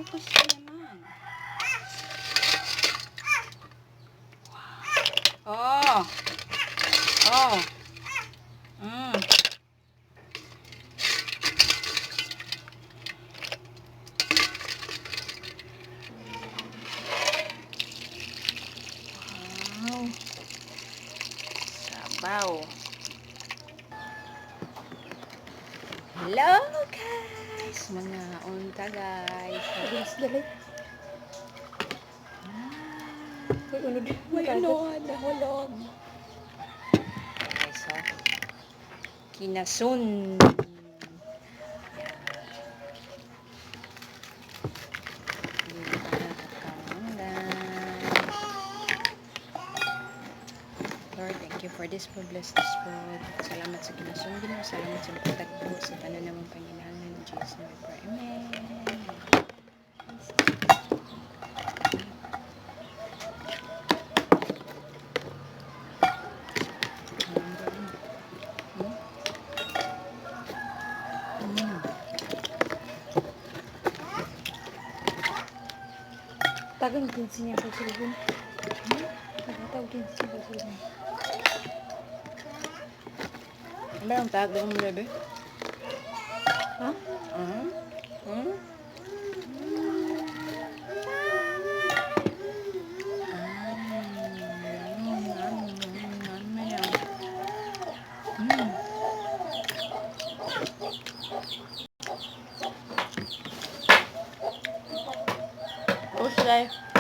Focus ka naman. Oh. Oh. Mm. Wow. Sabaw. Hello guys. Mga unta guys. Bilis dali. May unuhan na hulog. Okay, so kinasun. Lord, thank you for this food. Bless this food. Salamat sa kinasun. Salamat sa pagtagpo sa tanan namang Panginoon ng Jesus. Amen. Tagang kinsi niya sa sulubon. Tagatawag kinsi niya sa sulubon. Merong tag mo bebe? Ha? Tapos today.